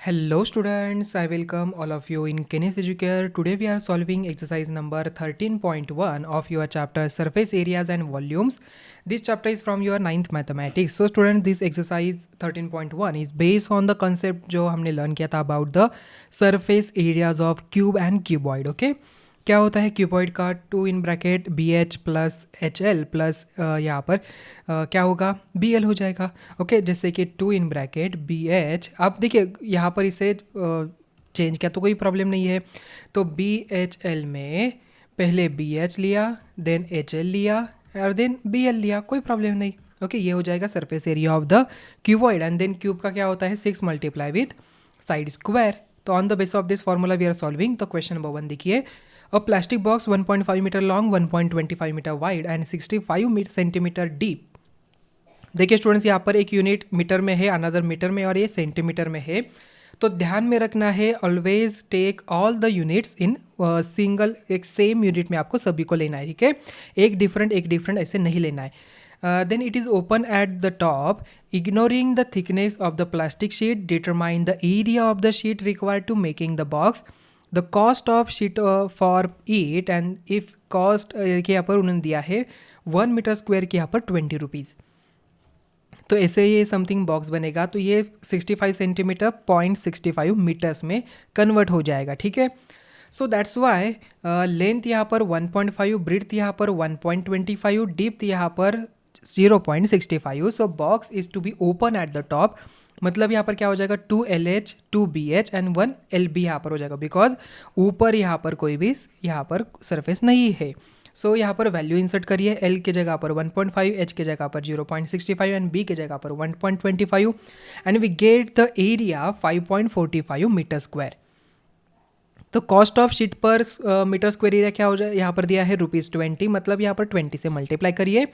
Hello students, I welcome all of you in Kenis Educare. Today we are solving exercise number 13.1 of your chapter surface areas and volumes. This chapter is from your 9th mathematics. So students, this exercise 13.1 is based on the concept जो हमने learn किया था about the surface areas of cube and cuboid. Okay? क्या होता है cuboid का 2 in bracket b h plus h l plus यहाँ पर क्या होगा बी एल हो जाएगा। ओके जैसे कि 2 इन ब्रैकेट बी एच, अब देखिए यहाँ पर इसे चेंज किया तो कोई प्रॉब्लम नहीं है। तो बी एच एल में पहले बी एच लिया, देन एच एल लिया और देन बी एल लिया, कोई प्रॉब्लम नहीं। ओके ये हो जाएगा surface area of the cuboid and then cube का क्या होता है 6 मल्टीप्लाई विथ साइड स्क्वायर। तो on the base of this formula we are solving. तो क्वेश्चन नंबर 1 देखिए, a plastic box 1.5 meter long, 1.25 meter wide and 65 centimetre deep. देखिए students यहाँ पर एक यूनिट मीटर में है, अनदर मीटर में और ये सेंटीमीटर में है। तो ध्यान में रखना है always take all the units in single, एक सेम यूनिट में आपको सभी को लेना है, ठीक है, एक डिफरेंट ऐसे नहीं लेना है। Then it is open at the top, ignoring the thickness of the plastic sheet, determine the area of the sheet required to making the box, the cost of sheet for it and if cost के यहाँ पर उन्होंने दिया है 1 metre square के यहाँ पर 20 rupees. तो ऐसे ये समथिंग बॉक्स बनेगा। तो ये 65 सेंटीमीटर 0.65 मीटर्स में कन्वर्ट हो जाएगा, ठीक है। सो दैट्स वाई लेंथ यहाँ पर 1.5, ब्रीथ यहाँ पर 1.25, डीप्थ यहाँ पर 0.65। So box is to be open at the top, मतलब यहाँ पर क्या हो जाएगा 2LH 2BH एंड 1LB यहाँ पर हो जाएगा, बिकॉज ऊपर यहाँ पर कोई भी यहाँ पर सरफेस नहीं है। सो यहाँ पर वैल्यू इंसर्ट करिए, L के जगह पर 1.5, H के जगह पर 0.65 एंड B के जगह पर 1.25 and we get the area 5.45 meter square. तो cost of sheet per meter square area क्या हो जाए, यहाँ पर दिया है ₹20, मतलब यहाँ पर 20 से मल्टीप्लाई करिए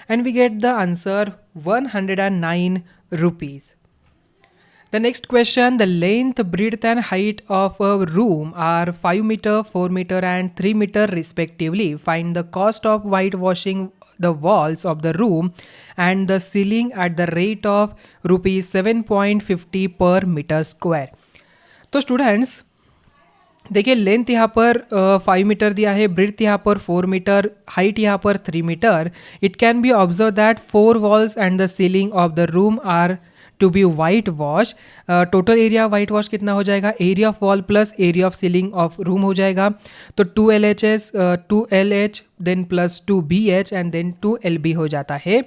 and we get the answer 109 rupees. The next question, the length, breadth and height of a room are 5 meter, 4 meter and 3 meter respectively. Find the cost of whitewashing the walls of the room and the ceiling at the rate of rupees 7.50 per meter square. तो स्टूडेंट्स देखिए length यहाँ पर 5 metre दिया है, breadth यहाँ पर 4 metre, height यहाँ पर 3 meter. It can be observe that 4 walls and the ceiling of the room are to be white wash. Total area white wash कितना हो जाएगा, area of wall plus area of ceiling of room हो जाएगा। तो 2LH then plus 2BH and then 2LB हो जाता है।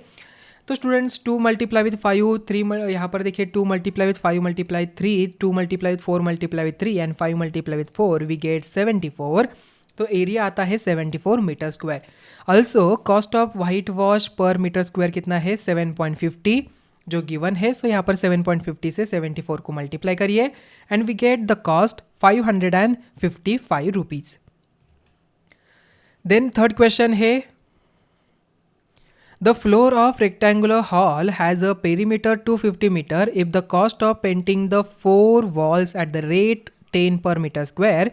तो स्टूडेंट्स 2 मल्टीप्लाई विथ 5, 3 यहाँ पर देखिए 2 multiply with 5 multiply 3, 2 multiply with 4 multiply with 3 and 5 multiply with 4 we get 74। तो एरिया आता है 74 meter square. Also cost of white wash per meter square कितना है 7.50 जो गिवन है। सो यहाँ पर 7.50 से 74 को मल्टीप्लाई करिए and we get the cost 555 rupees. Then third question है, the floor of rectangular hall has a perimeter 250 meter. If the cost of painting the 4 walls at the rate 10 per meter square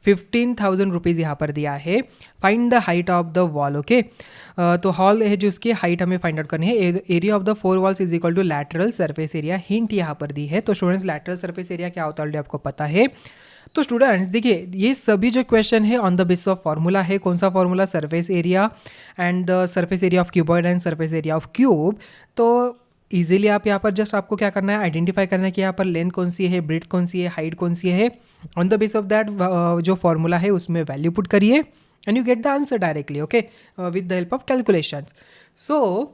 15,000 rupees यहाँ पर दिया है। Find the height of the wall. Okay तो hall है जो उसकी height हमें find out करनी है। Area of the 4 walls is equal to lateral surface area, hint यहाँ पर दी है। तो स्टूडेंट्स लैटरल सरफेस एरिया क्या होता है ऑलरेडी आपको पता है। तो स्टूडेंट्स देखिए ये सभी जो क्वेश्चन है on the basis of formula है। कौन सा formula, surface area and the surface area of cuboid and surface area of cube. तो इजीली आप यहाँ पर जस्ट आपको क्या करना है, आइडेंटिफाई करना है कि यहाँ पर लेंथ कौन सी है, ब्रेड्थ कौन सी है, हाइट कौन सी है। On the base of that जो फार्मूला है उसमें वैल्यू पुट करिए and you get the answer directly, okay, with the help of calculations. So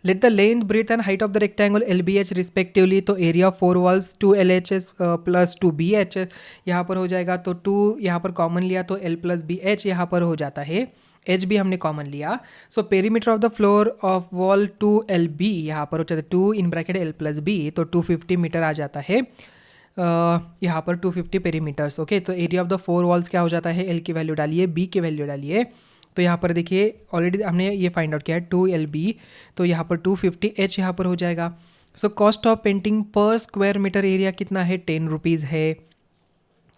let the length, breadth and height of the rectangle LBH respectively। तो area of 4 walls 2LH plus 2BH यहाँ पर हो जाएगा। तो 2 यहाँ पर common लिया तो L प्लस BH यहाँ पर हो जाता है, H भी हमने कॉमन लिया। So perimeter of the floor of wall 2LB यहाँ पर हो जाता है 2 in bracket L plus B, तो 250 मीटर आ जाता है यहाँ पर 250 पेरीमीटर्स। ओके तो एरिया ऑफ द 4 वॉल्स क्या हो जाता है, L की वैल्यू डालिए, B की वैल्यू डालिए। तो यहाँ पर देखिए ऑलरेडी हमने ये फाइंड आउट किया है 2LB, तो यहाँ पर 250H यहाँ पर हो जाएगा। सो कॉस्ट ऑफ पेंटिंग पर स्क्वायर मीटर एरिया कितना है 10 रुपीज़ है।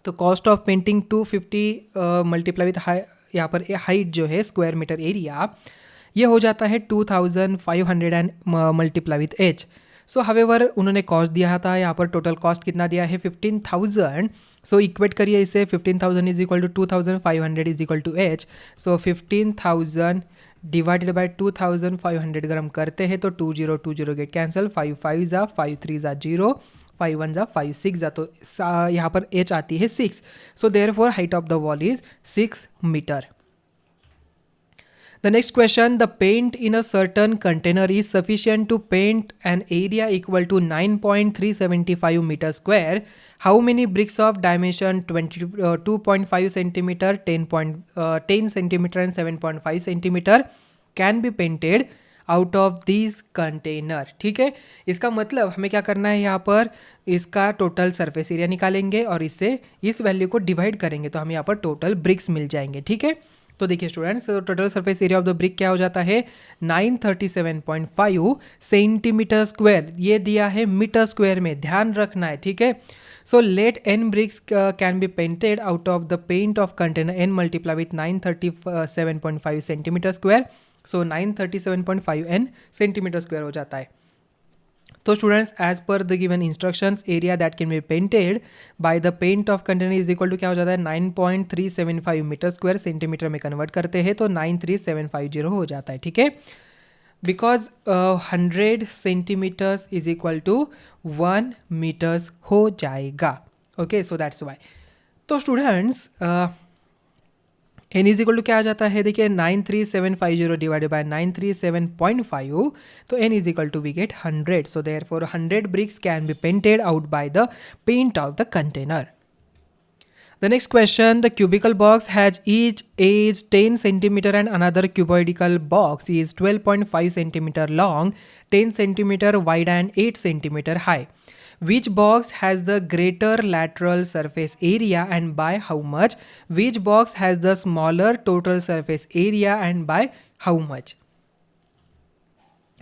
तो cost of painting 250 multiply with यहाँ पर हाइट जो है स्क्वायर मीटर एरिया ये हो जाता है 2500 and multiply with H। So however उन्होंने कॉस्ट दिया था, यहाँ पर टोटल कॉस्ट कितना दिया है 15,000. सो इक्वेट करिए इसे, 15,000 is equal to 2,500 is equal to h. So 15,000 divided by 2,500 अगर हम करते हैं तो 2020 गेट कैंसिल, 5 5 जा 5 3 जा 0, 5 1 जा 5 6 जा, तो यहाँ पर एच आती है 6. So therefore height of the wall is 6 meter. The next question, the paint in a certain container is sufficient to paint an area equal to 9.375 meter square. How many bricks of dimension 2.5 centimeter, 10 centimeter and 7.5 centimeter can be painted out of this container? ठीक है, इसका मतलब हमें क्या करना है, यहाँ पर इसका टोटल सरफेस एरिया निकालेंगे और इससे इस वैल्यू को डिवाइड करेंगे तो हमें यहाँ पर टोटल ब्रिक्स मिल जाएंगे. ठीक है, तो देखिए students, total surface area of the brick क्या हो जाता है 937.5 सेंटीमीटर स्क्वायर. ये दिया है मीटर स्क्वायर में, ध्यान रखना है. ठीक है, so let n bricks can be painted out of the paint of container n multiply with 937.5 centimeter square. So 937.5 n centimeter square हो जाता है. तो students, as per the given instructions, area that can be painted by the paint of container is equal to क्या हो जाता है 9.375 meter square. Centimeter में convert करते हैं तो 93750 हो जाता है. ठीक है, because 100 centimeters is equal to 1 meters हो जाएगा. Okay, so that's why. तो students, n is equal to क्या आ जाता है, देखिए 93750 डिवाइडेड बाय 937.5, तो n is equal to we get 100. So therefore 100 bricks can be painted out by the paint of the container. The next question, the cubical box has each is 10 centimeter and another cubical box is 12.5 centimeter long, 10 centimeter wide and 8 centimeter high. Which box has the greater lateral surface area and by how much? Which box has the smaller total surface area and by how much?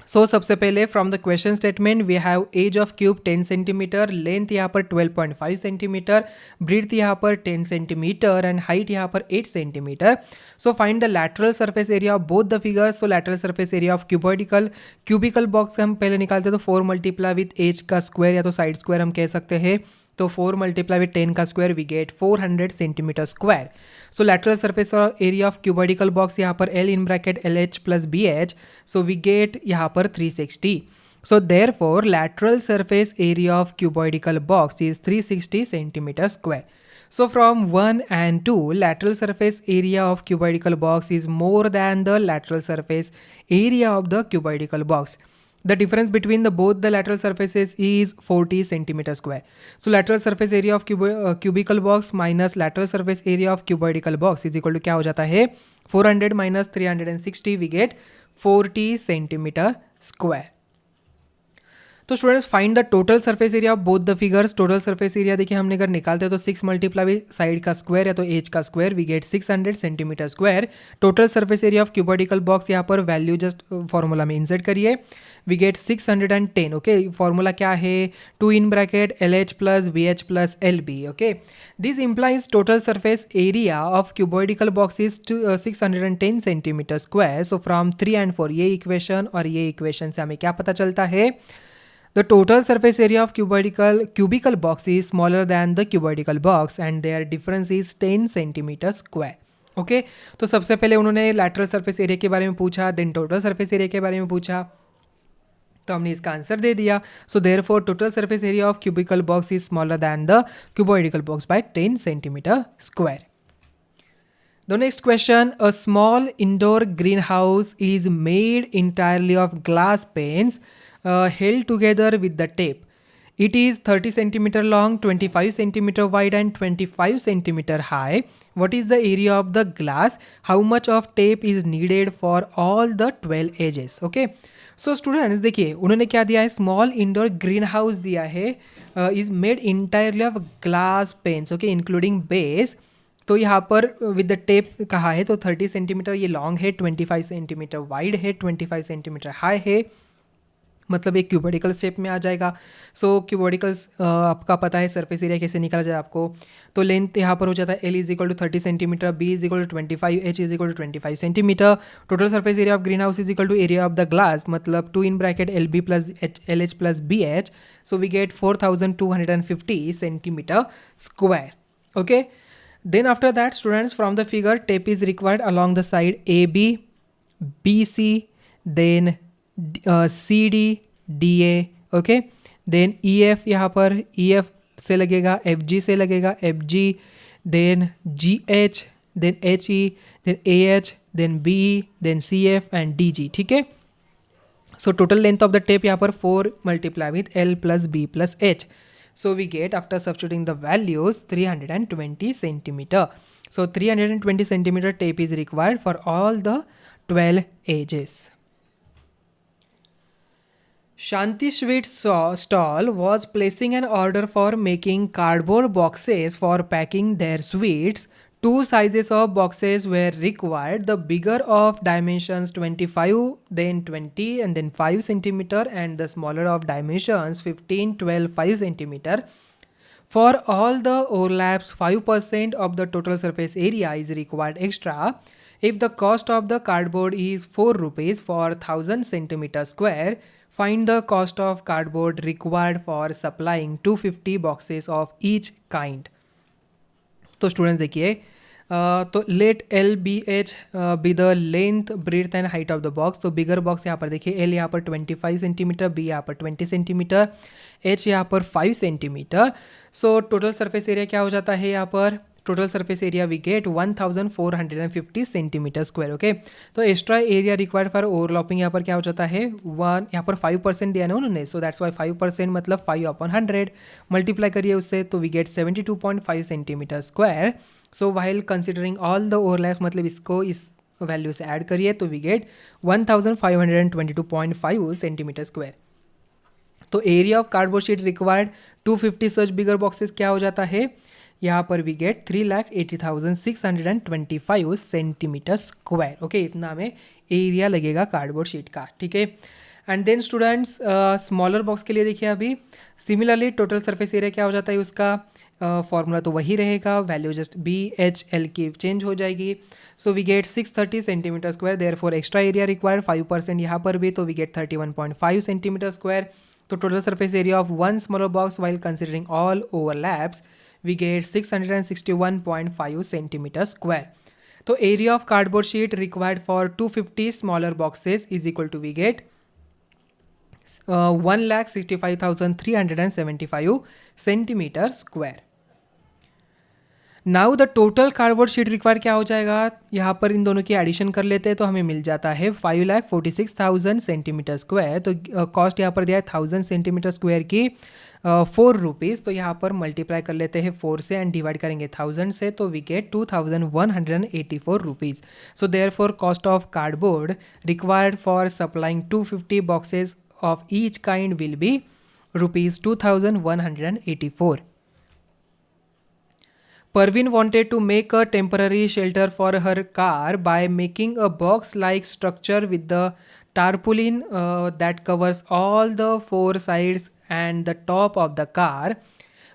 So सबसे पहले from the question statement we have edge of cube 10 centimeter, length यहाँ पर 12.5 centimetre, breathe यहाँ पर 10 centimetre and height यहाँ पर 8 centimetre. So find the lateral surface area of both the figures. So lateral surface area of cubical box हम पहले निकालते हैं तो 4 मल्टीप्लाई विथ एज का स्क्वायर या तो साइड स्क्वायर हम कह सकते हैं. तो 4 मल्टीप्लाई विथ 10 का square we get 400 centimetre square. So lateral surface area of cuboidical box यहाँ पर L in bracket LH plus BH, so we get यहाँ पर 360. So therefore lateral surface area of cuboidical box is 360 centimetre square. So from 1 and 2, lateral surface area of cuboidal box is more than the lateral surface area of the cuboidal box. The difference between both the lateral surfaces is 40 centimeter square. So lateral surface area of cubical box minus lateral surface area of cuboidal box is equal to क्या हो जाता है 400 minus 360 we get 40 centimeter square. तो students find the total surface area of both the figures. Total surface area देखिए हमने अगर निकालते हैं तो 6 मल्टीप्लाई साइड का स्क्वायर या तो एज का square we get 600 centimetre square. Total surface area of cuboidical box यहाँ पर वैल्यू जस्ट फॉर्मूला में इंसर्ट करिए, वी गेट 610. ओके, फॉर्मूला क्या है 2 in bracket LH plus BH plus LB. Okay, this implies total surface area of cuboidical box is 610 centimetre square. So from 3 and 4 ये equation और ये equation से हमें क्या पता चलता है, the total surface area of cubical box is smaller than the cuboidal box and their difference is 10 centimeter square. Okay, तो सबसे पहले उन्होंने lateral surface area के बारे में पूछा, then total surface area के बारे में पूछा, तो हमने इसका आंसर दे दिया. So therefore total surface area of cubical box is smaller than the cuboidal box by 10 centimeter square. The next question, a small indoor greenhouse is made entirely of glass panes held together with the tape. It is 30 centimeter long, 25 centimeter wide and 25 centimeter high. What is the area of the glass? How much of tape is needed for all the 12 edges? Okay. So students देखिए उन्होंने क्या दिया है, small indoor green house दिया है, is made entirely of glass panes. Okay, including base. तो यहाँ पर विद द टेप कहा है तो 30 सेंटीमीटर ये लॉन्ग है, 25 सेंटीमीटर वाइड है, 25 सेंटीमीटर हाई है मतलब एक क्यूबोडिकल शेप में आ जाएगा। सो क्यूबोडिकल्स आपका पता है सरफेस एरिया कैसे निकाला जाए आपको। तो लेंथ यहाँ पर हो जाता है l is equal to 30 centimeter, b is equal to 25, h is equal to 25 centimeter. Total surface area of green house is equal to area of the glass, मतलब 2 in bracket l b plus l h plus b h. So we get 4250 centimeter square. Okay. Then after that, students, from the figure, tape is required along the side AB, BC, then CD, DA. Okay. Then EF यहाँ पर EF से लगेगा, FG से लगेगा, FG, then GH, then HE, then AH, then BE, then CF and DG. ठीक है. So total length of the tape यहाँ पर 4 multiply with L plus B plus H. So we get, after substituting the values, 320 centimeter. So 320 centimeter tape is required for all the 12 edges. Shanti Sweet stall was placing an order for making cardboard boxes for packing their sweets. Two sizes of boxes were required. The bigger of dimensions 25, then 20, and then 5 centimeter, and the smaller of dimensions 15, 12, 5 centimeter. For all the overlaps, 5% of the total surface area is required extra. If the cost of the cardboard is 4 rupees for 1000 centimeter square, find the cost of cardboard required for supplying 250 boxes of each kind. तो स्टूडेंट्स देखिए, तो let l b h be the length, breadth and height of the box. तो bigger box यहाँ पर देखिए, L यहाँ पर 25 सेंटीमीटर, बी यहाँ पर 20 सेंटीमीटर, एच यहाँ पर 5 centimetre. So total surface area क्या हो जाता है यहाँ पर, total surface area we get 1450 centimetre square. Okay. तो extra area required for overlapping यहाँ पर क्या हो जाता है, यहाँ पर 5% दिया ना उन्होंने, सो दैट्स वाई 5% मतलब 5/100 मल्टीप्लाई करिए उससे, तो we get 72.5 centimeter square. So while considering all the overlap, मतलब इसको इस वैल्यू से ऐड करिए तो वी गेट 1522.5 सेंटीमीटर स्क्वायर. तो area of cardboard sheet required 250 such bigger boxes क्या हो जाता है, यहाँ पर we get 3,80,625 centimeter square. Okay, इतना हमें एरिया लगेगा कार्डबोर्ड शीट का. ठीक है. And then students, smaller box के लिए देखिए अभी सिमिलरली टोटल सरफेस एरिया क्या हो जाता है उसका, फॉर्मूला तो वही रहेगा, value just b h l की चेंज हो जाएगी. So we get 630 centimeter square. Therefore extra area required 5% यहाँ पर भी, तो वी गेट 31.5 सेंटीमीटर स्क्वायर. तो total surface area of one smaller box while considering all overlaps we get 661.5 centimeter square. तो area of cardboard sheet required for 250 smaller boxes is equal to we get 1,65,375 centimeter square. Now the total cardboard sheet require क्या हो जाएगा, यहाँ पर इन दोनों की addition कर लेते हैं तो हमें मिल जाता है 5,46,000 सेंटीमीटर स्क्वायर. तो कॉस्ट यहाँ पर दिया है 1000 सेंटीमीटर स्क्वायर की 4 रुपीज़. तो यहाँ पर मल्टीप्लाई कर लेते हैं 4 से एंड डिवाइड करेंगे 1000 से, तो we get 2184 rupees. So therefore cost of cardboard required for supplying 250 boxes of each kind will be ₹2184. Parveen wanted to make a temporary shelter for her car by making a box-like structure with the tarpaulin that covers all the 4 sides and the top of the car,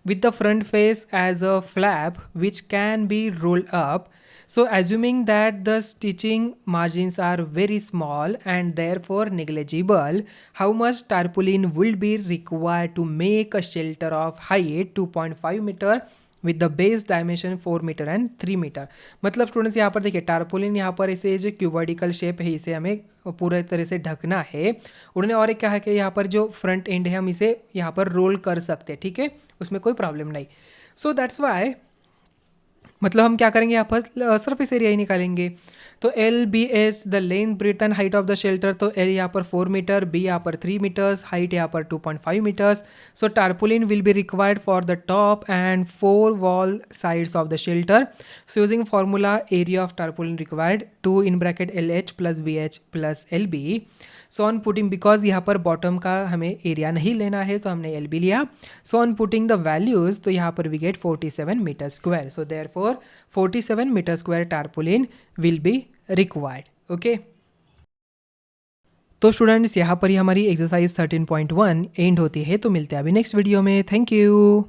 with the front face as a flap which can be rolled up. So assuming that the stitching margins are very small and therefore negligible, how much tarpaulin will be required to make a shelter of height 2.5 meter with the base dimension 4 meter and 3 meter. मतलब स्टूडेंट्स यहाँ पर देखिए, tarpaulin यहाँ पर इसे जो क्यूबॉडिकल shape है इसे हमें पूरे तरह से ढकना है. उन्होंने और एक कहा कि यहाँ पर जो फ्रंट एंड है हम इसे यहाँ पर रोल कर सकते हैं. ठीक है, उसमें कोई प्रॉब्लम नहीं. सो दैट्स वाई मतलब हम क्या करेंगे, यहाँ पर सरफेस एरिया ही निकालेंगे. तो l b h the length breadth and height of the shelter, तो एल यहाँ पर 4 मीटर, बी यहाँ पर 3 मीटर्स, हाइट यहाँ पर 2.5 meters. So tarpaulin will be required for the top and 4 wall sides of the shelter. So using formula area of tarpaulin required 2 in bracket l h plus b h plus l b. So on putting, because यहाँ पर bottom का हमें area नहीं लेना है तो हमने l b लिया. So on putting the values, तो यहाँ पर we get 47 meter square. So therefore 47 meter square tarpaulin will be required. Okay. तो स्टूडेंट्स यहाँ पर ही हमारी एक्सरसाइज 13.1 एंड होती है। तो मिलते हैं अभी नेक्स्ट वीडियो में। Thank you.